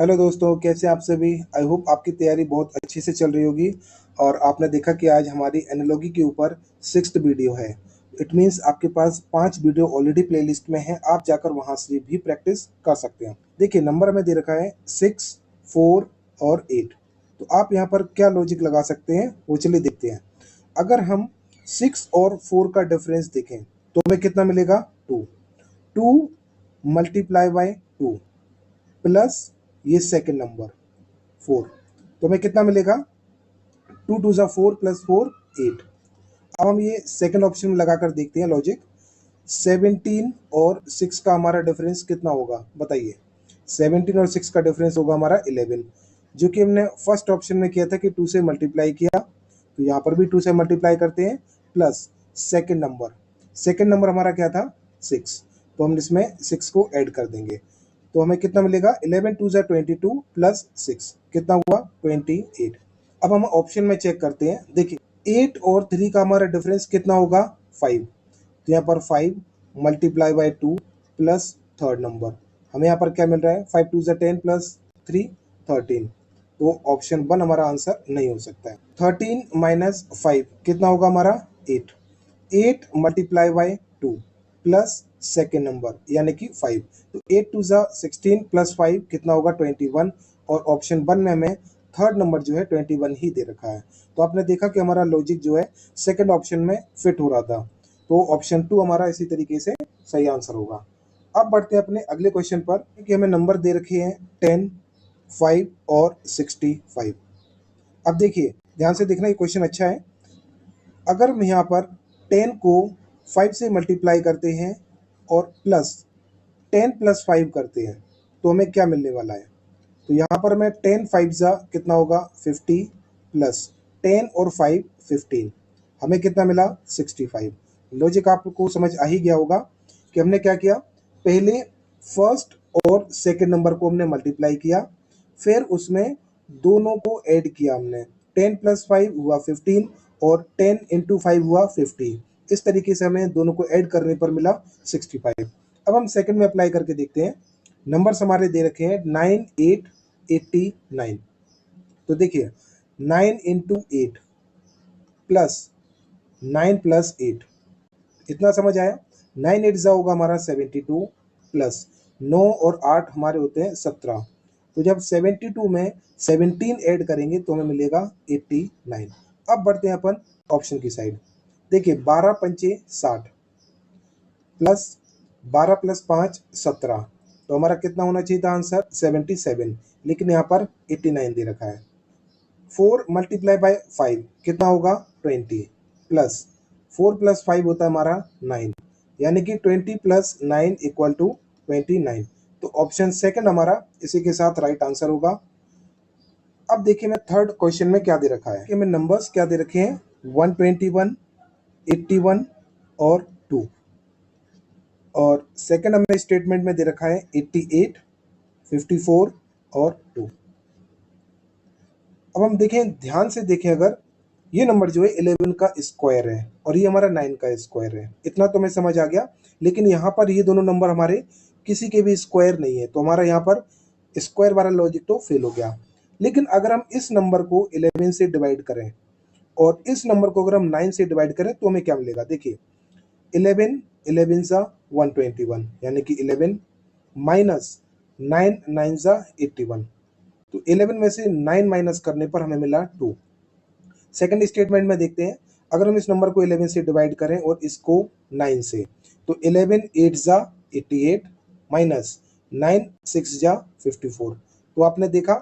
Hello दोस्तों, कैसे आप सभी। आई होप आपकी तैयारी बहुत अच्छे से चल रही होगी। और आपने देखा कि आज हमारी एनालॉजी के ऊपर 6th वीडियो है। इट मीन्स आपके पास 5 वीडियो ऑलरेडी प्लेलिस्ट में है, आप जाकर वहां से भी प्रैक्टिस कर सकते हैं। देखिए, नंबर में दे रखा है 6, 4 और 8। तो आप यहाँ पर क्या लॉजिक लगा सकते हैं वो चलिए देखते हैं। अगर हम 6 और 4 का डिफरेंस देखें तो हमें कितना मिलेगा? 2। 2 मल्टीप्लाई बाय 2 प्लस ये सेकंड नंबर 4, तो हमें कितना मिलेगा? 2 2 जा 4 प्लस 4 8। अब हम ये सेकंड ऑप्शन में लगाकर देखते हैं लॉजिक। 17 और 6 का हमारा डिफरेंस कितना होगा बताइए। 17 और 6 का डिफरेंस होगा हमारा 11, जो कि हमने फर्स्ट ऑप्शन में किया था कि 2 से मल्टीप्लाई किया, तो यहाँ पर भी 2 से मल्टीप्लाई करते हैं प्लस सेकंड नंबर हमारा क्या था? 6, तो हम इसमें 6 को ऐड कर देंगे तो हमें कितना मिलेगा? 11 2 जा 22 प्लस 6 कितना हुआ? 28। अब हम ऑप्शन में चेक करते हैं। देखिए 8 और 3 का हमारा डिफरेंस कितना होगा? 5, तो यहाँ पर 5 multiply by 2 plus third number, हमें यहाँ पर क्या मिल रहा है? 5 2 जा 10 प्लस 3 13, तो ऑप्शन 1 हमारा आंसर नहीं हो सकता है। 13 माइनस 5 कितना होगा हमारा? 8। 8 multiply by 2 plus second number यानी कि 5, तो 8 2 जा 16 प्लस 5 कितना होगा? 21। और ऑप्शन 1 में हमें थर्ड नंबर जो है 21 ही दे रखा है। तो आपने देखा कि हमारा लॉजिक जो है सेकंड ऑप्शन में फिट हो रहा था, तो ऑप्शन 2 हमारा इसी तरीके से सही आंसर होगा। अब बढ़ते हैं अपने अगले क्वेश्चन पर कि हमें नंबर दे रखे हैं 10, 5 और 65। अब देखिए ध्यान से देखना, ये क्वेश्चन अच्छा है। अगर हम यहाँ पर 10 को 5 से मल्टीप्लाई करते हैं और प्लस 10 प्लस 5 करते हैं तो हमें क्या मिलने वाला है? तो यहाँ पर मैं 10 5 जा कितना होगा? 50 प्लस 10 और 5 15, हमें कितना मिला? 65। लॉजिक आपको समझ आ ही गया होगा कि हमने क्या किया। पहले फर्स्ट और सेकंड नंबर को हमने मल्टीप्लाई किया, फिर उसमें दोनों को ऐड किया हमने। 10 प्लस 5 हुआ 15 और 10 इंटू 5 हुआ 50। इस तरीके से हमें दोनों को ऐड करने पर मिला 65। अब हम सेकंड में अप्लाई करके देखते हैं। नंबर्स हमारे दे रखे हैं 9 8 89। तो देखिए 9 इंटू 8 प्लस 9 प्लस 8, इतना समझ आया? 9 8 जा होगा हमारा 72 प्लस 9 और 8 हमारे होते हैं 17। तो जब 72 में 17 ऐड करेंगे तो हमें मिलेगा 89। अब बढ़ते हैं अपन ऑप्शन की साइड। देखिए 12 पंचे 60 प्लस 12 प्लस 5 17, तो हमारा कितना होना चाहिए था आंसर? 77, लेकिन यहाँ पर 89 दे रखा है। 4 मल्टीप्लाई बाय 5 कितना होगा? 20 प्लस 4 प्लस 5 होता है हमारा 9, यानी कि 20 प्लस 9 इक्वल टू 29। तो ऑप्शन सेकंड हमारा इसी के साथ राइट आंसर होगा। अब देखिए मैं थर्ड क्वेश्चन में क्या दे रखा है कि हमें नंबर्स क्या दे रखे हैं? 121, 81 और 2। और सेकंड हमें स्टेटमेंट में दे रखा है 88, 54 और 2। अब हम देखें, ध्यान से देखें, अगर ये नंबर जो है 11 का स्क्वायर है और ये हमारा 9 का स्क्वायर है, इतना तो हमें समझ आ गया। लेकिन यहाँ पर ये दोनों नंबर हमारे किसी के भी स्क्वायर नहीं है, तो हमारा यहाँ पर स्क्वायर वाला लॉजिक तो फेल हो गया। लेकिन अगर हम इस नंबर को 11 से डिवाइड करें और इस नंबर को अगर हम 9 से डिवाइड करें तो हमें क्या मिलेगा? देखिए 11 11 सा 121, यानी कि 11 माइनस 9 9 सा 81, तो 11 में से 9 माइनस करने पर हमें मिला 2। सेकंड स्टेटमेंट में देखते हैं, अगर हम इस नंबर को 11 से डिवाइड करें और इसको 9 से, तो 11 8 जा 88 माइनस 9 6 जा 54। तो आपने देखा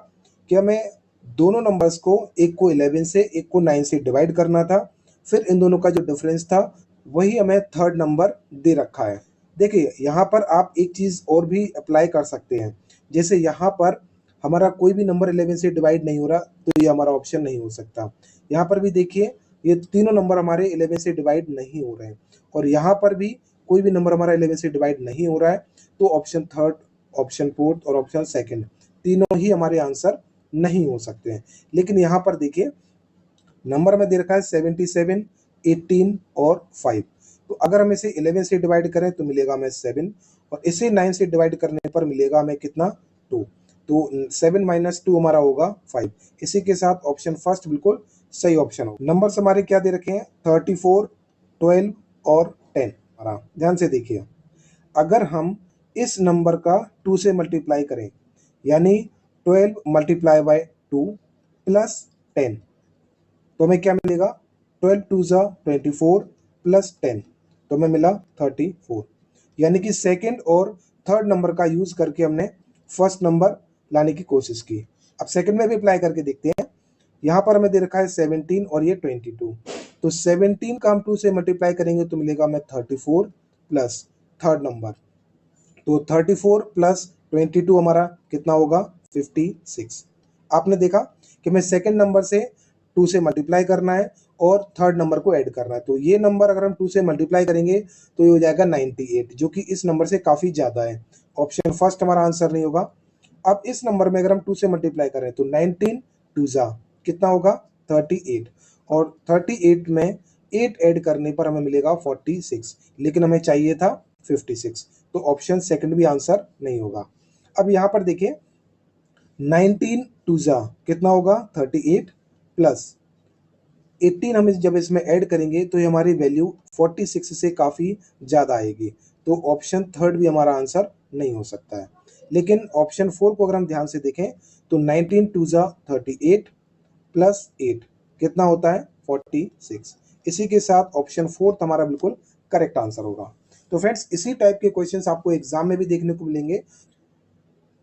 कि हमें दोनों नंबर्स को, एक को 11 से एक को 9 से डिवाइड करना था, फिर इन दोनों का जो डिफरेंस था वही हमें थर्ड नंबर दे रखा है। देखिए यहाँ पर आप एक चीज़ और भी अप्लाई कर सकते हैं। जैसे यहाँ पर हमारा कोई भी नंबर 11 से डिवाइड नहीं हो रहा, तो ये हमारा ऑप्शन नहीं हो सकता। यहाँ पर भी देखिए ये तीनों नंबर हमारे 11 से डिवाइड नहीं हो रहे हैं, और यहाँ पर भी कोई भी नंबर हमारा 11 से डिवाइड नहीं हो रहा है, तो ऑप्शन थर्ड, ऑप्शन फोर्थ और ऑप्शन सेकंड तीनों ही हमारे आंसर नहीं हो सकते हैं। लेकिन यहाँ पर देखिए नंबर में दे रखा है 77, 18 और 5, तो अगर हम इसे 11 से डिवाइड करें तो मिलेगा हमें 7, और इसे 9 से डिवाइड करने पर मिलेगा हमें कितना? 2। तो 7 माइनस 2 हमारा होगा 5। इसी के साथ ऑप्शन फर्स्ट बिल्कुल सही ऑप्शन हो। नंबर्स हमारे क्या दे रखे हैं 34, 12 और 10। हमारा ध्यान से देखिए, अगर हम इस नंबर का 2 से मल्टीप्लाई करें, यानी 12 मल्टीप्लाई बाय 2 प्लस 10, तो हमें क्या मिलेगा 12 टू ज़ा 24 प्लस 10, तो हमें मिला 34। यानी कि सेकंड और थर्ड नंबर का यूज करके हमने फर्स्ट नंबर लाने की कोशिश की। अब सेकंड में भी अप्लाई करके देखते हैं। यहाँ पर हमें दे रखा है 17 और ये 22, तो 17 का हम 2 से मल्टीप्लाई करेंगे तो मिलेगा हमें 34 प्लस थर्ड नंबर, तो 34 प्लस 22 हमारा कितना होगा 56। आपने देखा कि मैं सेकंड नंबर से 2 से मल्टीप्लाई करना है और थर्ड नंबर को ऐड करना है, तो ये नंबर अगर हम 2 से मल्टीप्लाई करेंगे तो ये हो जाएगा 98, जो कि इस नंबर से काफ़ी ज़्यादा है। ऑप्शन फर्स्ट हमारा आंसर नहीं होगा। अब इस नंबर में अगर हम 2 से मल्टीप्लाई करें तो 19 टू ज़ा कितना होगा 38, और 38 में 8 ऐड करने पर हमें मिलेगा 46, लेकिन हमें चाहिए था 56, तो ऑप्शन सेकंड भी आंसर नहीं होगा। अब यहाँ पर देखिए 19 टू ज़ा कितना होगा 38 प्लस 18 हम जब इसमें ऐड करेंगे तो ये हमारी वैल्यू 46 से काफ़ी ज़्यादा आएगी, तो ऑप्शन थर्ड भी हमारा आंसर नहीं हो सकता है। लेकिन ऑप्शन 4 को अगर हम ध्यान से देखें तो 19 टू ज़ा 38 प्लस 8 कितना होता है 46। इसी के साथ ऑप्शन फोर्थ हमारा बिल्कुल करेक्ट आंसर होगा। तो फ्रेंड्स, इसी टाइप के क्वेश्चंस आपको एग्जाम में भी देखने को मिलेंगे।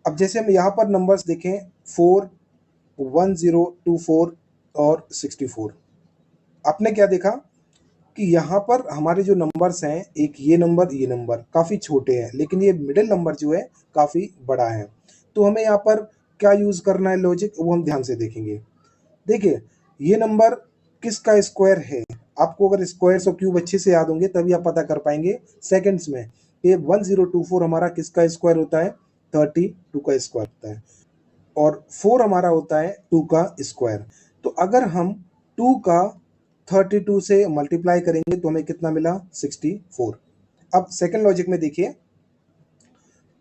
अब जैसे हम यहाँ पर नंबर्स देखें 4, 1024 और 64, आपने क्या देखा कि यहाँ पर हमारे जो नंबर्स हैं, एक ये नंबर काफ़ी छोटे हैं, लेकिन ये मिडिल नंबर जो है काफ़ी बड़ा है। तो हमें यहाँ पर क्या यूज़ करना है लॉजिक, वो हम ध्यान से देखेंगे। देखिए ये नंबर किसका स्क्वायर है, आपको अगर स्क्वायर्स और क्यूब अच्छे से याद होंगे तभी आप पता कर पाएंगे सेकंड्स में। ये 1024 हमारा किसका स्क्वायर होता है 32 का स्क्वायर होता है, और 4 हमारा होता है 2 का स्क्वायर। तो अगर हम 2 का 32 से मल्टीप्लाई करेंगे तो हमें कितना मिला 64। अब सेकंड लॉजिक में देखिए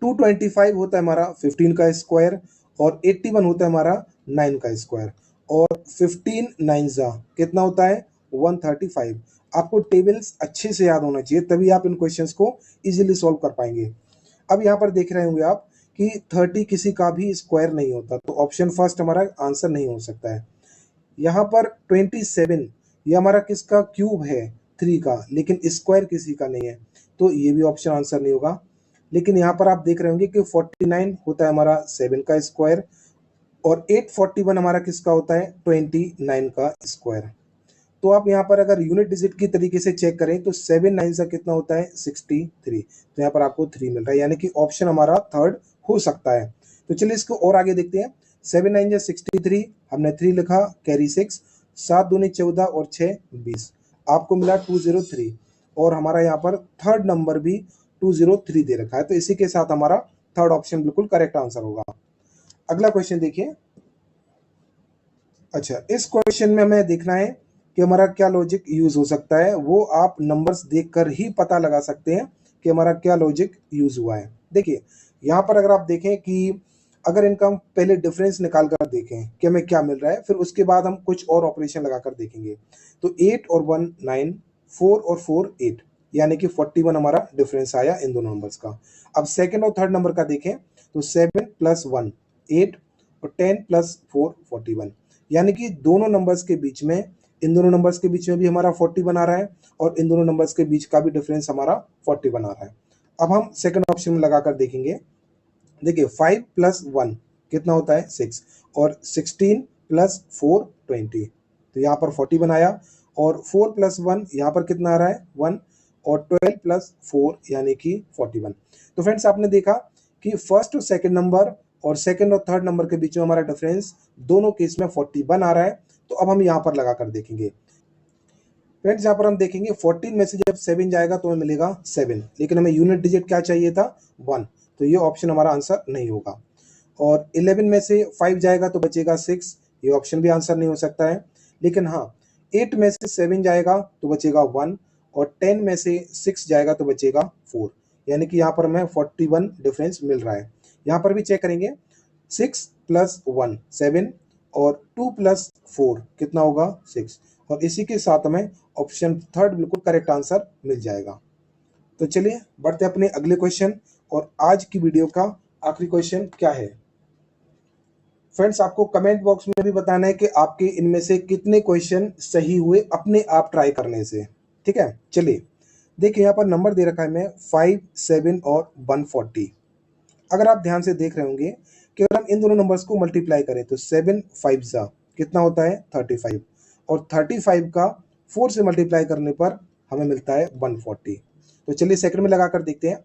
225 होता है हमारा 15 का स्क्वायर, और 81 होता है हमारा 9 का स्क्वायर, और 15 9 जा कितना होता है 135। आपको टेबल्स अच्छे से याद होना चाहिए, तभी आप इन क्वेश्चंस को इजीली सॉल्व कर पाएंगे। अब यहाँ पर देख रहे होंगे आप कि 30 किसी का भी स्क्वायर नहीं होता, तो ऑप्शन फर्स्ट हमारा आंसर नहीं हो सकता है। यहाँ पर 27 ये हमारा किसका क्यूब है 3 का, लेकिन स्क्वायर किसी का नहीं है, तो ये भी ऑप्शन आंसर नहीं होगा। लेकिन यहाँ पर आप देख रहे होंगे कि 49 होता है हमारा 7 का स्क्वायर, और 841 हमारा किसका होता है 29 का स्क्वायर। तो आप यहाँ पर अगर यूनिट डिजिट की तरीके से चेक करें तो 7 9 का कितना होता है 63, तो यहाँ पर आपको 3 मिल रहा है, यानी कि ऑप्शन हमारा थर्ड हो सकता है। तो चलिए इसको और आगे देखते हैं। 7 9 जा 63, हमने 3 लिखा, कैरी 6, 7 दूनी 14 और 6 20, आपको मिला 203, और हमारा यहाँ पर थर्ड नंबर भी 203 दे रखा है, तो इसी के साथ हमारा थर्ड ऑप्शन बिल्कुल करेक्ट आंसर होगा। अगला क्वेश्चन देखिए। अच्छा, इस क्वेश्चन में हमें देखना है कि हमारा क्या लॉजिक यूज हो सकता है, वो आप नंबर्स देखकर ही पता लगा सकते हैं कि हमारा क्या लॉजिक यूज हुआ है। देखिए यहाँ पर अगर आप देखें कि अगर इनका हम पहले डिफरेंस निकाल कर देखें कि हमें क्या मिल रहा है, फिर उसके बाद हम कुछ और ऑपरेशन लगाकर देखेंगे। तो 8 और 1 9, 4 और 4 8, यानी कि 41 हमारा डिफरेंस आया इन दोनों नंबर्स का। अब सेकंड और थर्ड नंबर का देखें तो 7 प्लस 1 8, और 10 प्लस 4 41, यानी कि दोनों नंबर्स के बीच में, इन दोनों नंबर्स के बीच में भी हमारा 41 आ रहा है, और इन दोनों नंबर्स के बीच का भी डिफरेंस हमारा 41 आ रहा है। अब हम सेकंड ऑप्शन में लगाकर देखेंगे। देखिए 5 प्लस 1 कितना होता है 6, और 16 प्लस 4 20, तो यहाँ पर 41 आया, और 4 प्लस 1 यहाँ पर कितना आ रहा है 1, और 12 प्लस 4 यानी कि 41। तो फ्रेंड्स आपने देखा कि फर्स्ट और सेकंड नंबर और सेकंड और थर्ड नंबर के बीच में हमारा डिफरेंस दोनों केस में 41 आ रहा है। तो अब हम यहाँ पर लगाकर देखेंगे। फ्रेंड्स यहाँ पर हम देखेंगे 14 में से जब 7 जाएगा तो हमें मिलेगा 7, लेकिन हमें यूनिट डिजिट क्या चाहिए था 1, तो ये ऑप्शन हमारा आंसर नहीं होगा। और 11 में से 5 जाएगा तो बचेगा 6, ये ऑप्शन भी आंसर नहीं हो सकता है। लेकिन हाँ 8 में से 7 जाएगा तो बचेगा 1, और 10 में से 6 जाएगा तो बचेगा 4, यानी कि यहाँ पर हमें 41 डिफरेंस मिल रहा है। यहाँ पर भी चेक करेंगे 6 प्लस 1 7 और 2 प्लस 4 कितना होगा 6। और इसी के साथ हमें ऑप्शन थर्ड बिल्कुल करेक्ट आंसर मिल जाएगा। तो चलिए बढ़ते अपने अगले क्वेश्चन। और आज की वीडियो का आखिरी क्वेश्चन क्या है फ्रेंड्स, आपको कमेंट बॉक्स में भी बताना है कि आपके इनमें से कितने क्वेश्चन सही हुए अपने आप ट्राई करने से। ठीक है, चलिए देखिए यहाँ पर नंबर दे रखा है मैं 5 7 और 140। अगर आप ध्यान से देख रहे होंगे कि अगर हम इन दोनों नंबर्स को मल्टीप्लाई करें तो 7 5 जा कितना होता है 35 और 35 का 4 से मल्टीप्लाई करने पर हमें मिलता है 140। तो चलिए सेकंड में लगाकर देखते हैं।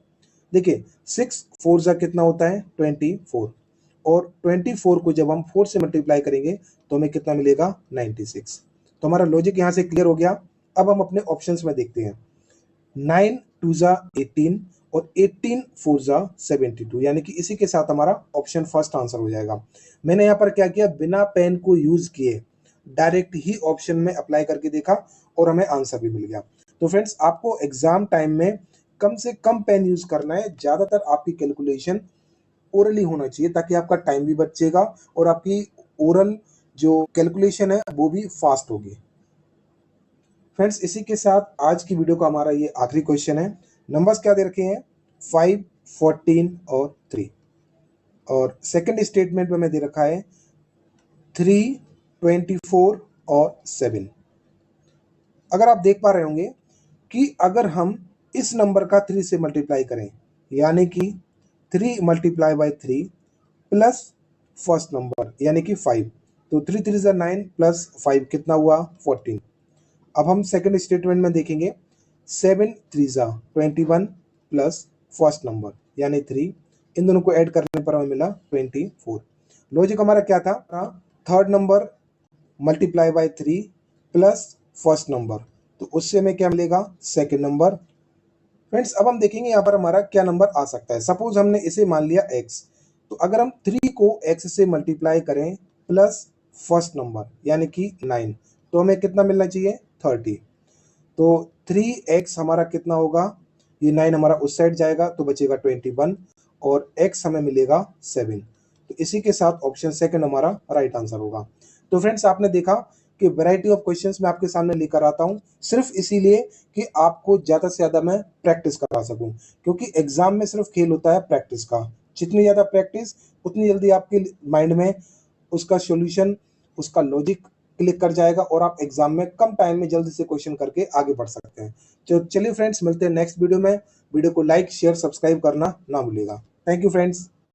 देखिए 6 4 जा कितना होता है 24 और 24 को जब हम 4 से मल्टीप्लाई करेंगे तो हमें कितना मिलेगा 96। तो हमारा लॉजिक यहाँ से क्लियर हो गया। अब हम अपने ऑप्शंस में देखते हैं। 9 2 जा 18 और 18 4 जा 72, यानी कि इसी के साथ हमारा ऑप्शन फर्स्ट आंसर हो जाएगा। मैंने यहाँ पर क्या किया, बिना पेन को यूज किए डायरेक्ट ही ऑप्शन में अप्लाई करके देखा और हमें आंसर भी मिल गया। तो फ्रेंड्स, आपको एग्जाम टाइम में कम से कम पेन यूज करना है। ज्यादातर आपकी कैलकुलेशन ओरली होना चाहिए ताकि आपका टाइम भी बचेगा और आपकी ओरल जो कैलकुलेशन है वो भी फास्ट होगी। फ्रेंड्स, इसी के साथ आज की वीडियो का हमारा ये आखिरी क्वेश्चन है। नंबर्स क्या दे रखे हैं 5 14 और 3 और सेकंड स्टेटमेंट में हमें दे रखा है 3 24 और 7। अगर आप देख पा रहे होंगे कि अगर हम इस नंबर का 3 से मल्टीप्लाई करें यानी कि 3 multiply by 3 plus first number यानी कि 5, तो 3 3 जा 9 प्लस 5 कितना हुआ 14। अब हम सेकंड स्टेटमेंट में देखेंगे 7 3 जा 21 प्लस फर्स्ट नंबर यानी 3, इन दोनों को ऐड करने पर हमें मिला 24। लॉजिक हमारा क्या था, third number multiply by 3 plus first number, तो उससे हमें क्या मिलेगा सेकंड नंबर। फ्रेंड्स, अब हम देखेंगे यहाँ पर हमारा क्या नंबर आ सकता है। सपोज हमने इसे मान लिया x, तो अगर हम 3 को x से मल्टीप्लाई करें प्लस फर्स्ट नंबर यानी कि 9, तो हमें कितना मिलना चाहिए 30। तो 3x हमारा कितना होगा, ये 9 हमारा उस साइड जाएगा तो बचेगा 21 और x हमें मिलेगा 7। तो इसी के साथ ऑप्शन सेकंड हमारा राइट आंसर होगा। तो फ्रेंड्स, आपने देखा कि वैरायटी ऑफ क्वेश्चंस मैं आपके सामने लेकर आता हूं सिर्फ इसीलिए कि आपको ज़्यादा से ज़्यादा मैं प्रैक्टिस करा सकूं, क्योंकि एग्जाम में सिर्फ खेल होता है प्रैक्टिस का। जितनी ज़्यादा प्रैक्टिस उतनी जल्दी आपके माइंड में उसका सॉल्यूशन, उसका लॉजिक क्लिक कर जाएगा और आप एग्जाम में कम टाइम में जल्दी से क्वेश्चन करके आगे बढ़ सकते हैं। तो चलिए फ्रेंड्स, मिलते हैं नेक्स्ट वीडियो में। वीडियो को लाइक शेयर सब्सक्राइब करना ना भूलिएगा। Thank you friends.